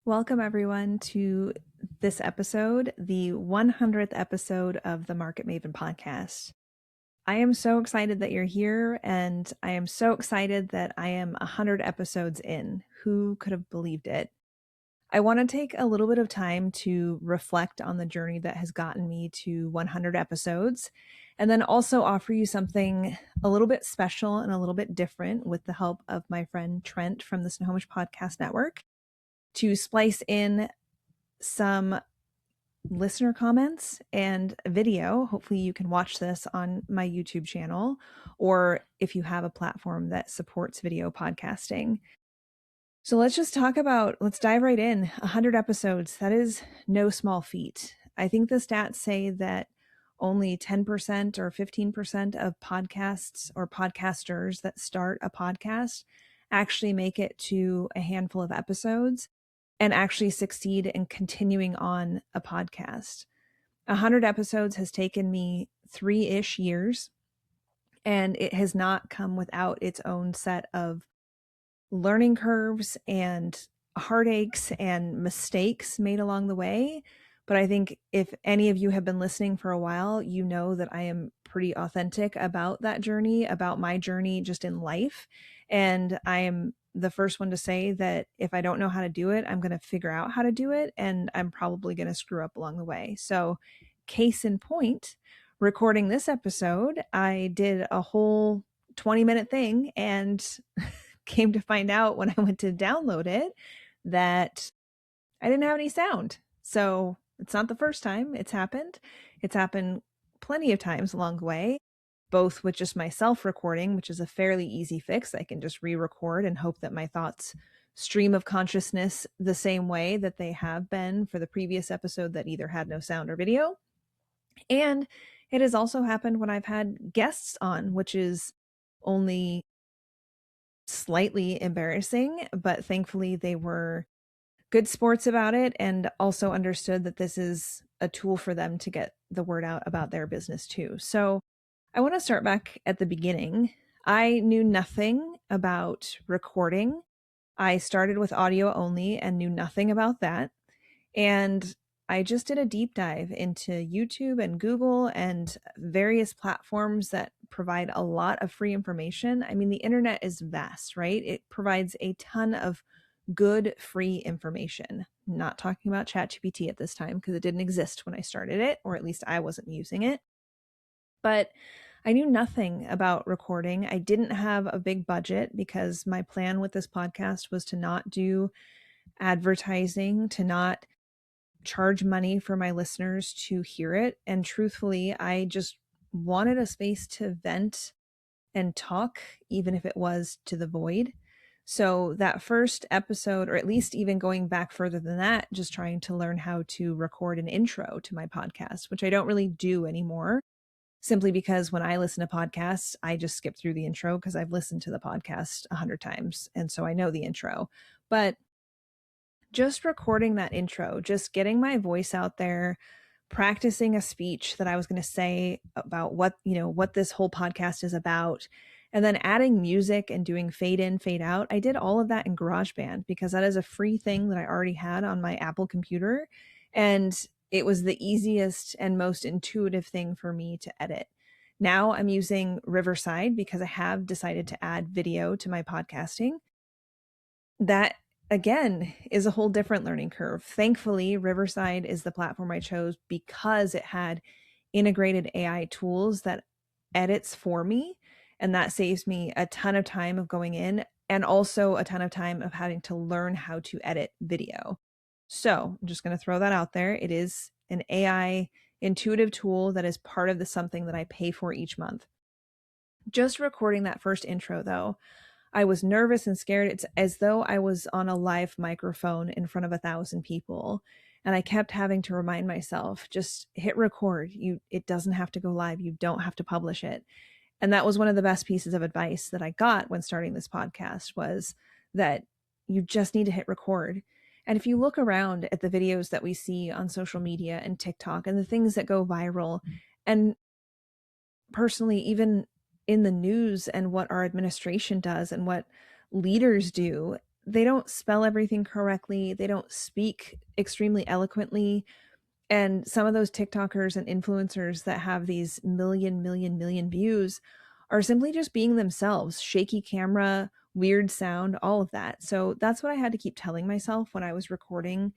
Welcome, everyone, to this episode, the 100th episode of the Market Maven podcast. I am so excited that you're here, and I am so excited that I am 100 episodes in. Who could have believed it? I want to take a little bit of time to reflect on the journey that has gotten me to 100 episodes, and then also offer you something a little bit special and a little bit different with the help of my friend Trent from the Snohomish Podcast Network to splice in some listener comments and video. Hopefully you can watch this on my YouTube channel, or if you have a platform that supports video podcasting. So let's dive right in. 100 episodes, that is no small feat. I think the stats say that only 10% or 15% of podcasts or podcasters that start a podcast actually make it to a handful of episodes and actually succeed in continuing on a podcast. 100 episodes has taken me 3-ish years, and it has not come without its own set of learning curves and heartaches and mistakes made along the way. But I think if any of you have been listening for a while, you know that I am pretty authentic about that journey, about my journey just in life. And I am the first one to say that if I don't know how to do it, I'm going to figure out how to do it. And I'm probably going to screw up along the way. So, case in point, recording this episode, I did a whole 20-minute thing and came to find out when I went to download it that I didn't have any sound. So it's not the first time it's happened. It's happened plenty of times along the way, both with just myself recording, which is a fairly easy fix. I can just re-record and hope that my thoughts stream of consciousness the same way that they have been for the previous episode that either had no sound or video. And it has also happened when I've had guests on, which is only slightly embarrassing, but thankfully they were good sports about it and also understood that this is a tool for them to get the word out about their business too. So I want to start back at the beginning. I knew nothing about recording. I started with audio only and knew nothing about that. And I just did a deep dive into YouTube and Google and various platforms that provide a lot of free information. I mean, the internet is vast, right? It provides a ton of good free information. Not talking about ChatGPT at this time because it didn't exist when I started it, or at least I wasn't using it. But I knew nothing about recording. I didn't have a big budget because my plan with this podcast was to not do advertising, to not charge money for my listeners to hear it. And truthfully, I just wanted a space to vent and talk, even if it was to the void. So that first episode, or at least even going back further than that, just trying to learn how to record an intro to my podcast, which I don't really do anymore, simply because when I listen to podcasts, I just skip through the intro because I've listened to the podcast 100 times. And so I know the intro. But just recording that intro, just getting my voice out there, practicing a speech that I was going to say about what this whole podcast is about, and then adding music and doing fade in, fade out. I did all of that in GarageBand because that is a free thing that I already had on my Apple computer. And it was the easiest and most intuitive thing for me to edit. Now I'm using Riverside because I have decided to add video to my podcasting. That again is a whole different learning curve. Thankfully, Riverside is the platform I chose because it had integrated AI tools that edits for me. And that saves me a ton of time of going in and also a ton of time of having to learn how to edit video. So I'm just going to throw that out there. It is an AI intuitive tool that is part of the something that I pay for each month. Just recording that first intro, though, I was nervous and scared. It's as though I was on a live microphone in front of 1,000 people. And I kept having to remind myself, just hit record. It doesn't have to go live. You don't have to publish it. And that was one of the best pieces of advice that I got when starting this podcast, was that you just need to hit record. And if you look around at the videos that we see on social media and TikTok and the things that go viral, and personally, even in the news and what our administration does and what leaders do, they don't spell everything correctly. They don't speak extremely eloquently. And some of those TikTokers and influencers that have these million views are simply just being themselves, shaky camera, weird sound, all of that. So that's what I had to keep telling myself when I was recording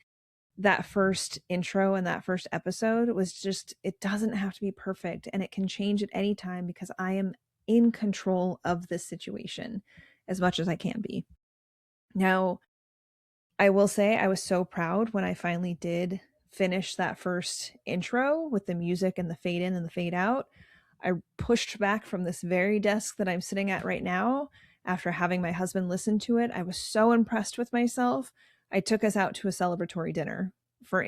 that first intro and that first episode was just, it doesn't have to be perfect and it can change at any time because I am in control of this situation as much as I can be. Now, I will say I was so proud when I finally did finish that first intro with the music and the fade in and the fade out. I pushed back from this very desk that I'm sitting at right now after having my husband listen to it. I was so impressed with myself. I took us out to a celebratory dinner for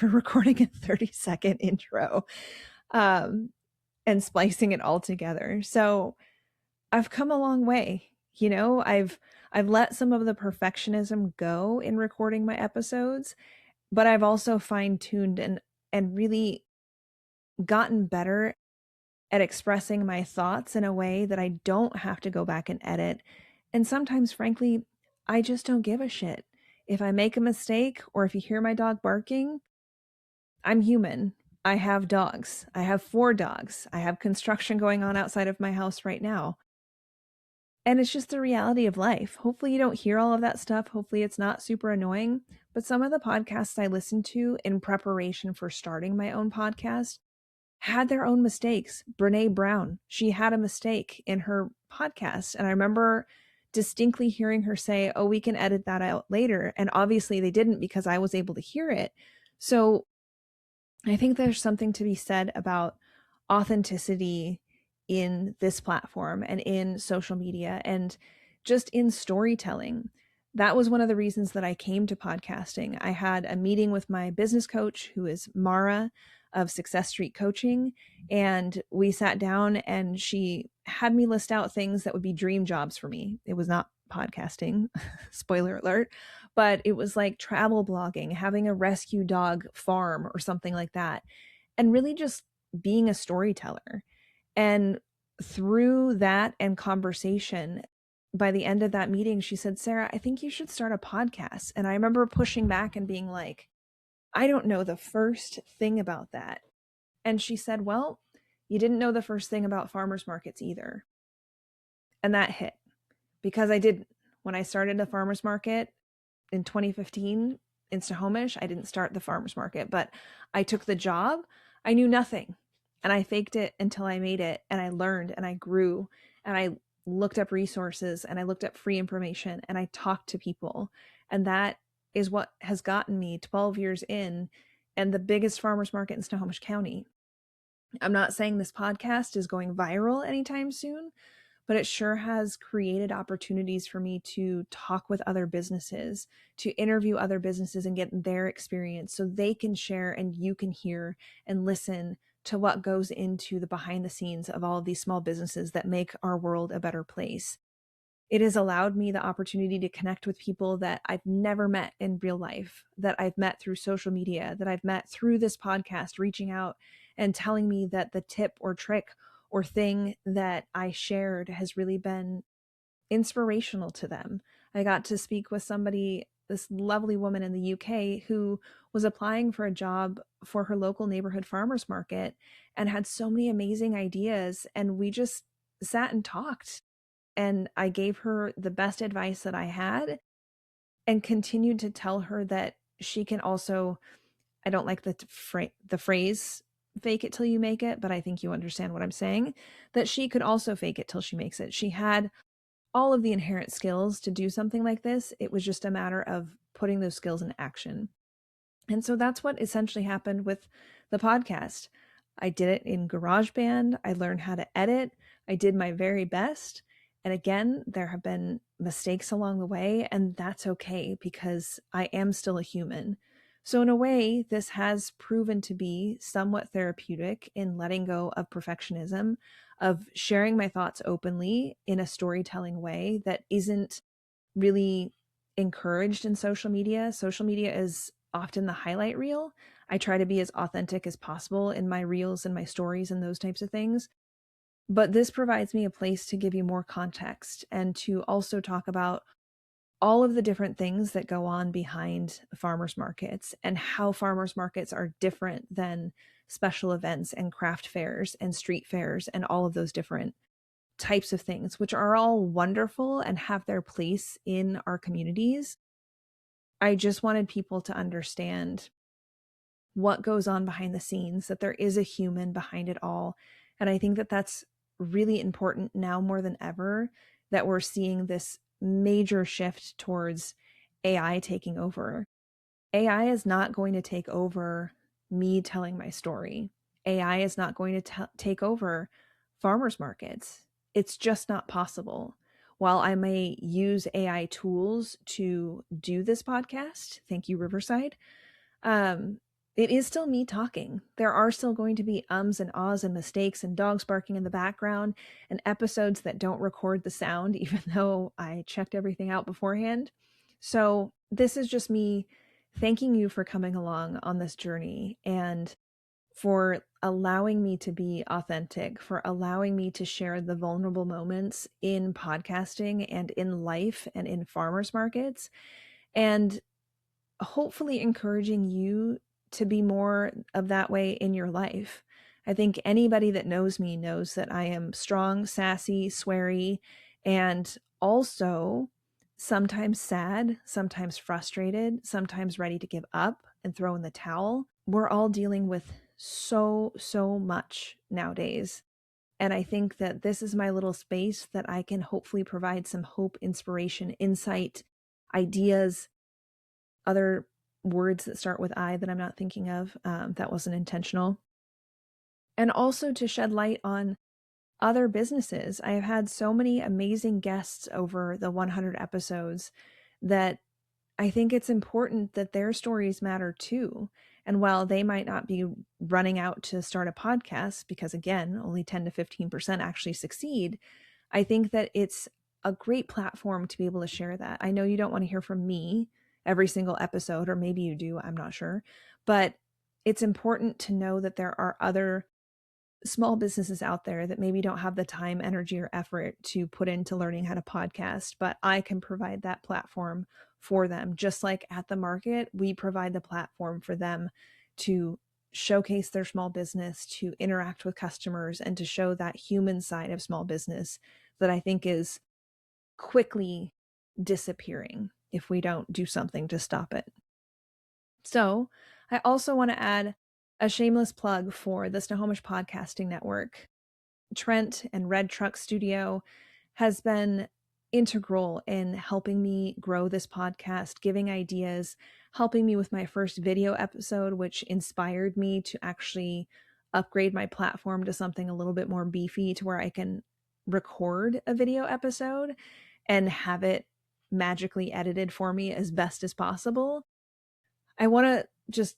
recording a 30-second intro and splicing it all together. So I've come a long way. You know, I've let some of the perfectionism go in recording my episodes, but I've also fine-tuned and really gotten better at expressing my thoughts in a way that I don't have to go back and edit. And sometimes, frankly, I just don't give a shit. If I make a mistake or if you hear my dog barking, I'm human. I have dogs. I have 4 dogs. I have construction going on outside of my house right now. And it's just the reality of life. Hopefully, you don't hear all of that stuff. Hopefully, it's not super annoying. But some of the podcasts I listened to in preparation for starting my own podcast had their own mistakes. Brene Brown, she had a mistake in her podcast. And I remember distinctly hearing her say, "Oh, we can edit that out later." And obviously, they didn't because I was able to hear it. So I think there's something to be said about authenticity in this platform and in social media and just in storytelling. That was one of the reasons that I came to podcasting. I had a meeting with my business coach, who is Mara of Success Street Coaching, and we sat down and she had me list out things that would be dream jobs for me. It was not podcasting, spoiler alert, but it was like travel blogging, having a rescue dog farm or something like that, and really just being a storyteller. And through that and conversation, by the end of that meeting, she said, "Sarah, I think you should start a podcast." And I remember pushing back and being like, "I don't know the first thing about that." And she said, "Well, you didn't know the first thing about farmers markets either." And that hit because I didn't. When I started a farmers market in 2015 in Snohomish, I didn't start the farmers market, but I took the job. I knew nothing and I faked it until I made it, and I learned and I grew and I looked up resources and I looked up free information and I talked to people. And that is what has gotten me 12 years in and the biggest farmers market in Snohomish County. I'm not saying this podcast is going viral anytime soon, but it sure has created opportunities for me to talk with other businesses, to interview other businesses and get their experience so they can share and you can hear and listen to what goes into the behind the scenes of all of these small businesses that make our world a better place. It has allowed me the opportunity to connect with people that I've never met in real life, that I've met through social media, that I've met through this podcast, reaching out and telling me that the tip or trick or thing that I shared has really been inspirational to them. I got to speak with somebody, this lovely woman in the UK, who was applying for a job for her local neighborhood farmers market and had so many amazing ideas. And we just sat and talked. And I gave her the best advice that I had and continued to tell her that she can also, I don't like the phrase fake it till you make it, but I think you understand what I'm saying, that she could also fake it till she makes it. She had all of the inherent skills to do something like this. It was just a matter of putting those skills in action. And so that's what essentially happened with the podcast. I did it in GarageBand. I learned how to edit. I did my very best. And again, there have been mistakes along the way, and that's okay because I am still a human. So in a way, this has proven to be somewhat therapeutic in letting go of perfectionism, of sharing my thoughts openly in a storytelling way that isn't really encouraged in social media. Social media is often the highlight reel. I try to be as authentic as possible in my reels and my stories and those types of things. But this provides me a place to give you more context and to also talk about all of the different things that go on behind farmers markets and how farmers markets are different than special events and craft fairs and street fairs and all of those different types of things, which are all wonderful and have their place in our communities. I just wanted people to understand what goes on behind the scenes, that there is a human behind it all. And I think that that's really important now more than ever, that we're seeing this major shift towards AI taking over. AI is not going to take over me telling my story. AI is not going to take over farmers markets. It's just not possible. While I may use AI tools to do this podcast, thank you, Riverside, um, it is still me talking. There are still going to be ums and ahs and mistakes and dogs barking in the background and episodes that don't record the sound, even though I checked everything out beforehand. So this is just me thanking you for coming along on this journey and for allowing me to be authentic, for allowing me to share the vulnerable moments in podcasting and in life and in farmers markets, and hopefully encouraging you to be more of that way in your life. I think anybody that knows me knows that I am strong, sassy, sweary, and also sometimes sad, sometimes frustrated, sometimes ready to give up and throw in the towel. We're all dealing with so much nowadays. And I think that this is my little space that I can hopefully provide some hope, inspiration, insight, ideas, other words that start with I that I'm not thinking of. That wasn't intentional. And also to shed light on other businesses. I have had so many amazing guests over the 100 episodes that I think it's important that their stories matter too. And while they might not be running out to start a podcast, because again, only 10 to 15% actually succeed, I think that it's a great platform to be able to share that. I know you don't want to hear from me every single episode, or maybe you do, I'm not sure. But it's important to know that there are other small businesses out there that maybe don't have the time, energy, or effort to put into learning how to podcast, but I can provide that platform for them. Just like at the market, we provide the platform for them to showcase their small business, to interact with customers, and to show that human side of small business that I think is quickly disappearing if we don't do something to stop it. So I also want to add a shameless plug for the Snohomish Podcasting Network. Trent and Red Trux Studio has been integral in helping me grow this podcast, giving ideas, helping me with my first video episode, which inspired me to actually upgrade my platform to something a little bit more beefy, to where I can record a video episode and have it magically edited for me as best as possible. I want to just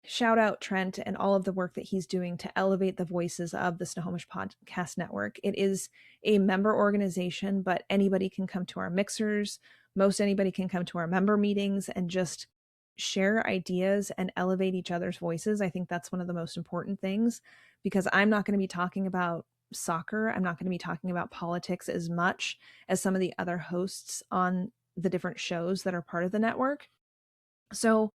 shout out Trent and all of the work that he's doing to elevate the voices of the Snohomish Podcast Network. It is a member organization, but anybody can come to our mixers. Most anybody can come to our member meetings and just share ideas and elevate each other's voices. I think that's one of the most important things, because I'm not going to be talking about soccer. I'm not going to be talking about politics as much as some of the other hosts on the different shows that are part of the network. So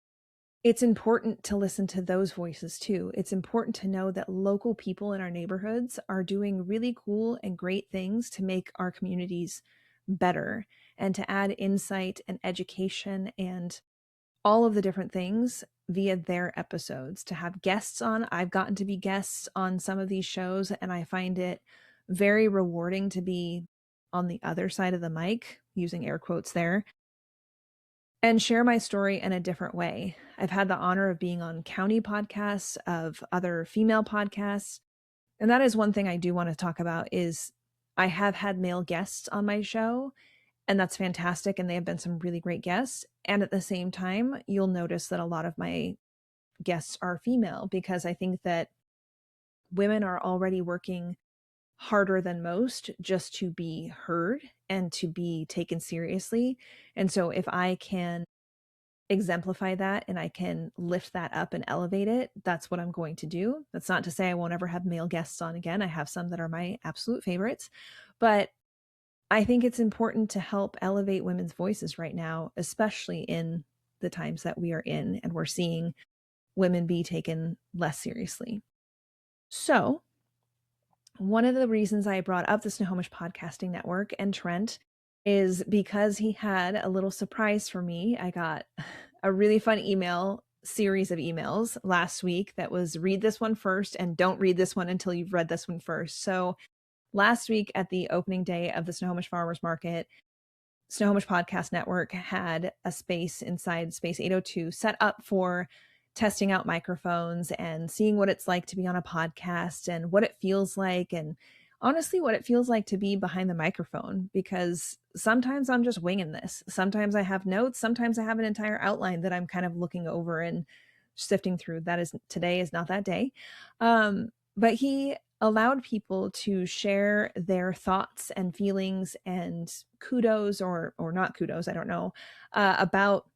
it's important to listen to those voices too. It's important to know that local people in our neighborhoods are doing really cool and great things to make our communities better, and to add insight and education and all of the different things via their episodes. To have guests on, I've gotten to be guests on some of these shows, and I find it very rewarding to be on the other side of the mic, using air quotes there, and share my story in a different way. I've had the honor of being on county podcasts, of other female podcasts. And that is one thing I do want to talk about, is I have had male guests on my show, and that's fantastic. And they have been some really great guests. And at the same time, you'll notice that a lot of my guests are female, because I think that women are already working harder than most just to be heard and to be taken seriously. And so if I can exemplify that and I can lift that up and elevate it, that's what I'm going to do. That's not to say I won't ever have male guests on again. I have some that are my absolute favorites, but I think it's important to help elevate women's voices right now, especially in the times that we are in, and we're seeing women be taken less seriously. So, one of the reasons I brought up the Snohomish Podcasting Network and Trent is because he had a little surprise for me. I got a really fun series of emails last week that was read this one first and don't read this one until you've read this one first. So last week at the opening day of the Snohomish Farmers Market, Snohomish Podcast Network had a space inside Space 802 set up for testing out microphones and seeing what it's like to be on a podcast and what it feels like, and honestly what it feels like to be behind the microphone, because sometimes I'm just winging this. Sometimes I have notes, sometimes I have an entire outline that I'm kind of looking over and sifting through. Today is not that day. But he allowed people to share their thoughts and feelings and kudos or not kudos, I don't know, about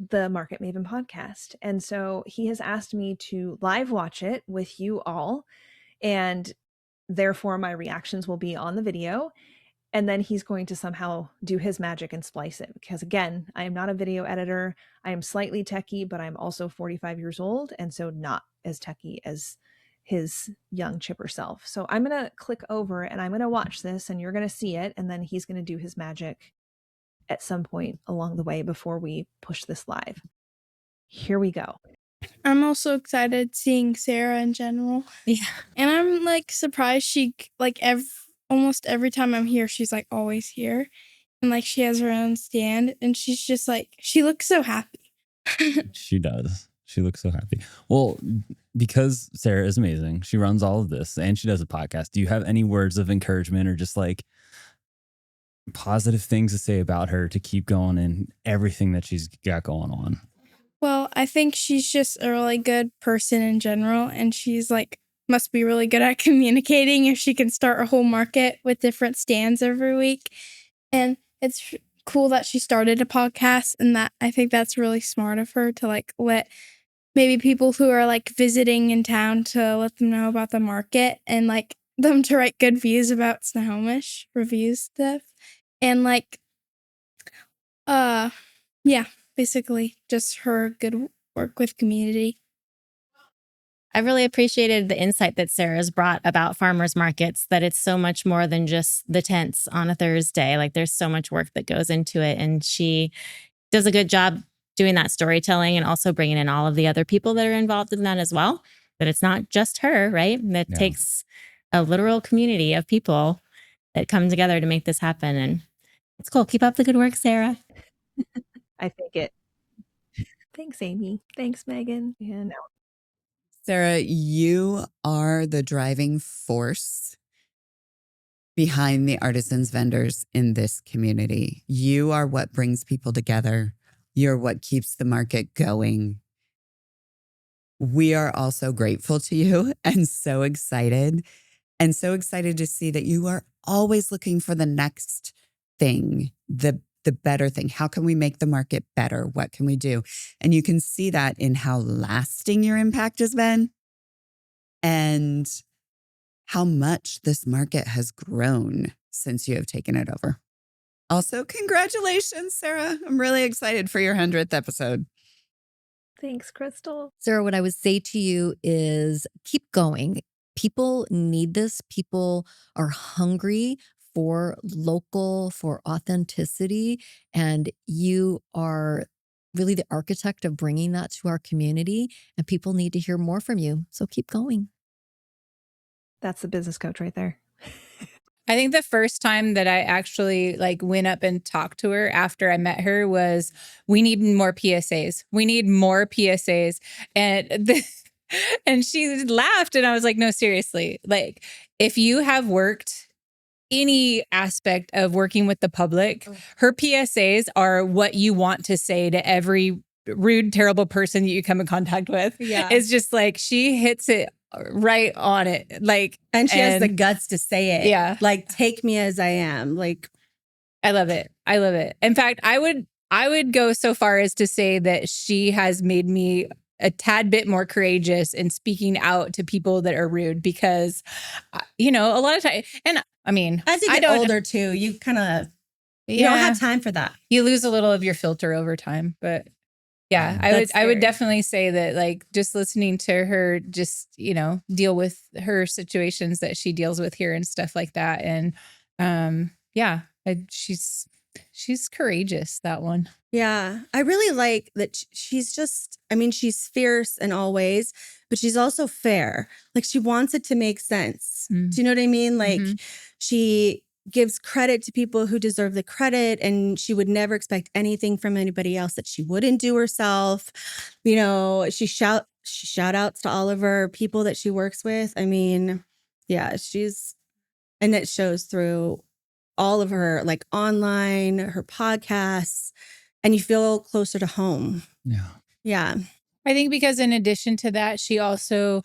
the Market Maven podcast. And so he has asked me to live watch it with you all, and therefore my reactions will be on the video. And then he's going to somehow do his magic and splice it, because again, I am not a video editor. I am slightly techie, but I'm also 45 years old, and so not as techie as his young chipper self. So I'm going to click over and I'm going to watch this, and you're going to see it, and then he's going to do his magic at some point along the way before we push this live. Here we go. I'm also excited seeing Sarah in general. Yeah. And I'm like surprised she like almost every time I'm here, she's like always here. And like she has her own stand and she's just like, she looks so happy. She does. She looks so happy. Well, because Sarah is amazing. She runs all of this and she does a podcast. Do you have any words of encouragement or just like positive things to say about her to keep going in everything that she's got going on? Well, I think she's just a really good person in general. And she's like, must be really good at communicating if she can start a whole market with different stands every week. And it's cool that she started a podcast, and that I think that's really smart of her to like let maybe people who are like visiting in town to let them know about the market and like them to write good views about Snohomish, reviews stuff. And like, yeah, basically just her good work with community. I really appreciated the insight that Sarah's brought about farmers markets, that it's so much more than just the tents on a Thursday. Like there's so much work that goes into it. And she does a good job doing that storytelling and also bringing in all of the other people that are involved in that as well. That it's not just her, right? That takes a literal community of people that come together to make this happen. And it's cool. Keep up the good work, Sarah. I think it. Thanks, Amy. Thanks, Megan. And Sarah, you are the driving force behind the artisans vendors in this community. You are what brings people together. You're what keeps the market going. We are also grateful to you and so excited to see that you are always looking for the next thing, the better thing. How can we make the market better? What can we do? And you can see that in how lasting your impact has been and how much this market has grown since you have taken it over. Also, congratulations, Sarah. I'm really excited for your 100th episode. thanks, Crystal. Sarah, what I would say to you is keep going. People need this. People are hungry for local, for authenticity. And you are really the architect of bringing that to our community. And people need to hear more from you. So keep going. That's the business coach right there. I think the first time that I actually like went up and talked to her after I met her was, we need more PSAs. We need more PSAs. And she laughed and I was like, no, seriously, like if you have worked any aspect of working with the public, her PSAs are what you want to say to every rude, terrible person that you come in contact with. Yeah. It's just like, she hits it right on it. Like, and she has the guts to say it. Yeah. Like, take me as I am. Like, I love it. I love it. In fact, I would go so far as to say that she has made me a tad bit more courageous in speaking out to people that are rude, because, a lot of times, and I mean, As you I get don't, older too, you kind of you yeah, don't have time for that. you lose a little of your filter over time, but yeah, I That's would fair. definitely say that, like, just listening to her just, deal with her situations that she deals with here and stuff like that. And yeah, she's courageous, that one. Yeah, I really like that she's just, I mean, she's fierce in all ways, but she's also fair. Like she wants it to make sense. Mm. Do you know what I mean? Like Mhm. she gives credit to people who deserve the credit, and she would never expect anything from anybody else that she wouldn't do herself. You know, she shout outs to all of her people that she works with. I mean, yeah, and it shows through all of her, like online, her podcasts, and you feel closer to home. Yeah. Yeah. I think because in addition to that, she also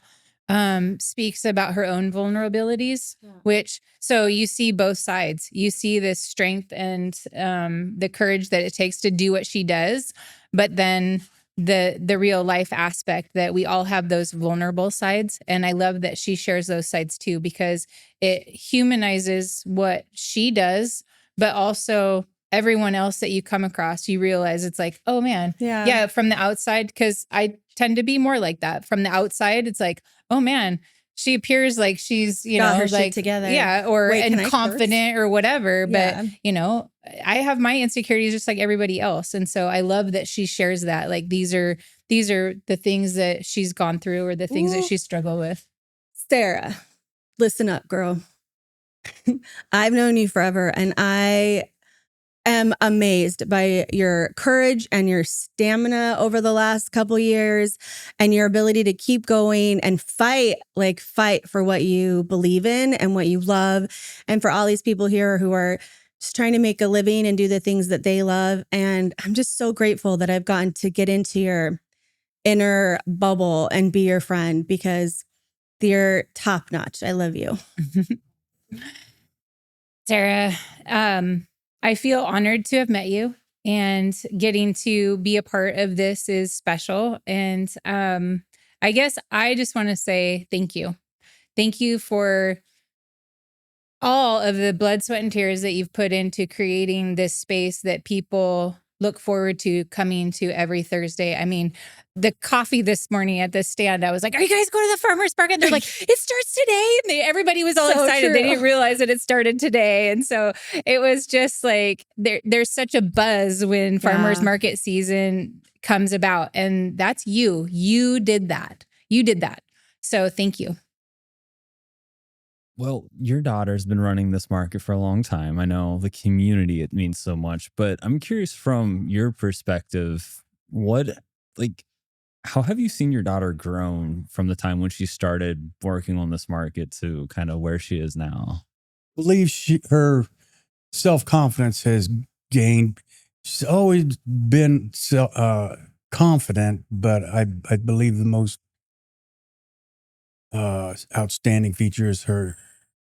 speaks about her own vulnerabilities, so you see both sides. You see this strength and the courage that it takes to do what she does, but then the real life aspect that we all have those vulnerable sides. And I love that she shares those sides too, because it humanizes what she does, but also everyone else that you come across, you realize it's like, oh man, yeah, from the outside, because I tend to be more like that. From the outside, it's like, oh man, she appears like she's, Got her like shit together. yeah, or Wait, can and I confident or whatever. Yeah. But I have my insecurities just like everybody else, and so I love that she shares that. Like these are the things that she's gone through, or the things that Ooh. she's struggled with. Sarah, listen up, girl. I've known you forever, and I am amazed by your courage and your stamina over the last couple years, and your ability to keep going and fight for what you believe in and what you love. And for all these people here who are just trying to make a living and do the things that they love. And I'm just so grateful that I've gotten to get into your inner bubble and be your friend, because you're top notch. I love you. Sarah, I feel honored to have met you, and getting to be a part of this is special. And I guess I just want to say thank you. Thank you for all of the blood, sweat, and tears that you've put into creating this space that people look forward to coming to every Thursday. I mean, the coffee this morning at the stand, I was like, are you guys going to the farmer's market? And they're like, it starts today. And everybody was all So excited. true. They didn't realize that it started today. And so it was just like, there's such a buzz when farmer's market season comes about. And that's you. You did that. You did that. So thank you. Well, your daughter's been running this market for a long time. I know the community, it means so much, but I'm curious from your perspective, how have you seen your daughter grown from the time when she started working on this market to kind of where she is now? I believe her self-confidence has gained. She's always been confident, but I believe the most outstanding feature is her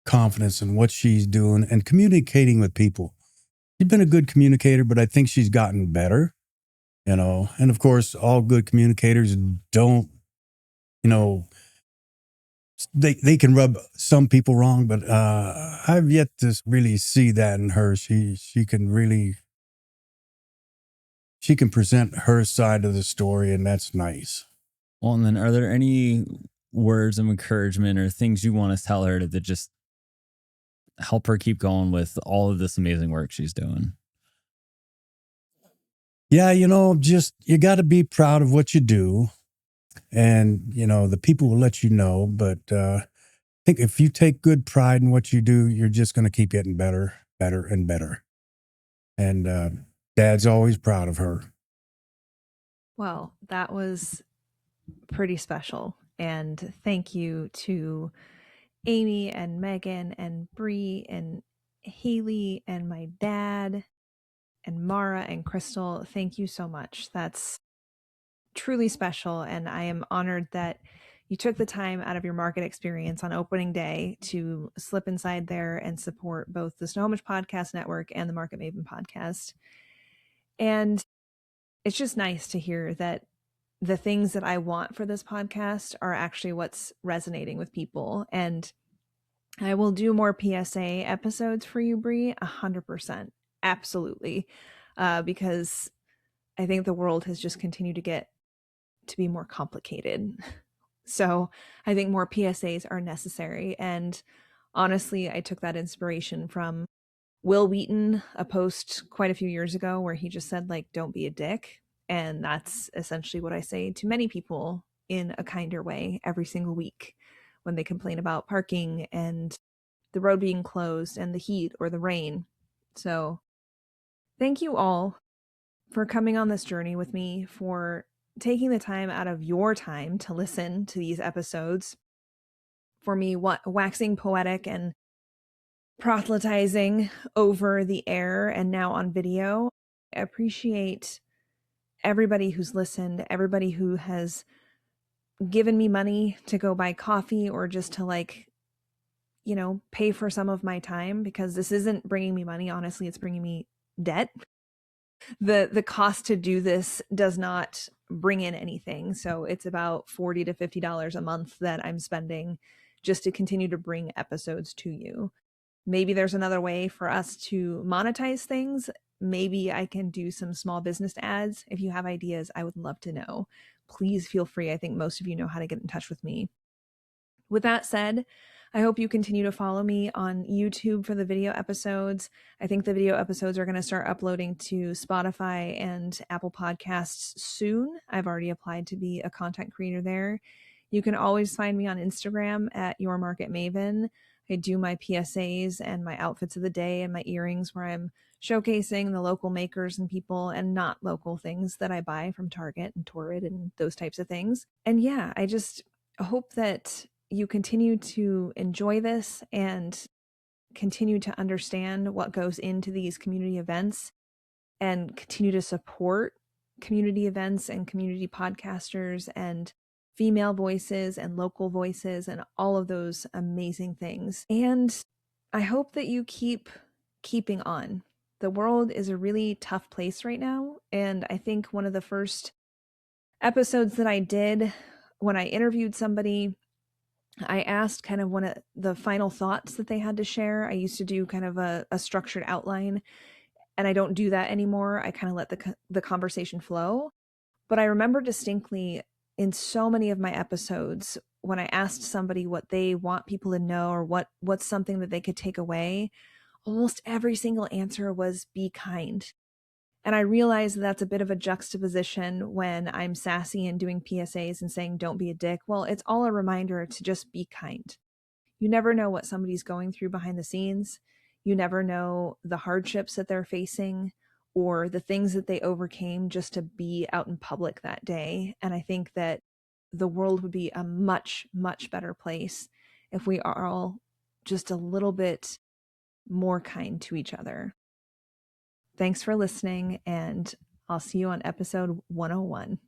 confidence in what she's doing and communicating with people. She's been a good communicator, but I think she's gotten better, and of course, all good communicators don't, they can rub some people wrong, but I've yet to really see that in her. She can present her side of the story, and that's nice. Well, and then are there any words of encouragement or things you want to tell her that just help her keep going with all of this amazing work she's doing? Yeah, just you got to be proud of what you do, and the people will let you know. But I think if you take good pride in what you do, you're just going to keep getting better, better, and better. And Dad's always proud of her. Well, that was pretty special. And thank you to Amy and Megan and Bree and Haley and my dad and Mara and Crystal. Thank you so much. That's truly special. And I am honored that you took the time out of your market experience on opening day to slip inside there and support both the Snohomish Podcast Network and the Market Maven podcast. And it's just nice to hear that the things that I want for this podcast are actually what's resonating with people. And I will do more PSA episodes for you, Bree, 100%. Absolutely. Because I think the world has just continued to get to be more complicated. So I think more PSAs are necessary. And honestly, I took that inspiration from Will Wheaton, a post quite a few years ago where he just said, like, don't be a dick. And that's essentially what I say to many people in a kinder way every single week when they complain about parking and the road being closed and the heat or the rain. So thank you all for coming on this journey with me, for taking the time out of your time to listen to these episodes, for me waxing poetic and proselytizing over the air and now on video. I appreciate everybody who's listened, everybody who has given me money to go buy coffee or just to, like, you know, pay for some of my time, because this isn't bringing me money. Honestly, it's bringing me debt. The cost to do this does not bring in anything. So it's about $40 to $50 a month that I'm spending just to continue to bring episodes to you. Maybe there's another way for us to monetize things. Maybe I can do some small business ads. If you have ideas, I would love to know. Please feel free. I think most of you know how to get in touch with me. With that said, I hope you continue to follow me on YouTube for the video episodes. I think the video episodes are going to start uploading to Spotify and Apple Podcasts soon. I've already applied to be a content creator there. You can always find me on Instagram at Your Market Maven. I do my PSAs and my outfits of the day and my earrings where I'm showcasing the local makers and people and not local things that I buy from Target and Torrid and those types of things. And yeah, I just hope that you continue to enjoy this and continue to understand what goes into these community events and continue to support community events and community podcasters and female voices and local voices and all of those amazing things. And I hope that you keeping on. The world is a really tough place right now. And I think one of the first episodes that I did when I interviewed somebody, I asked kind of one of the final thoughts that they had to share. I used to do kind of a structured outline, and I don't do that anymore. I kind of let the conversation flow. But I remember distinctly in so many of my episodes when I asked somebody what they want people to know or what's something that they could take away, almost every single answer was be kind. And I realize that's a bit of a juxtaposition when I'm sassy and doing PSAs and saying, don't be a dick. Well, it's all a reminder to just be kind. You never know what somebody's going through behind the scenes. You never know the hardships that they're facing or the things that they overcame just to be out in public that day. And I think that the world would be a much, much better place if we are all just a little bit more kind to each other. Thanks for listening, and I'll see you on episode 101.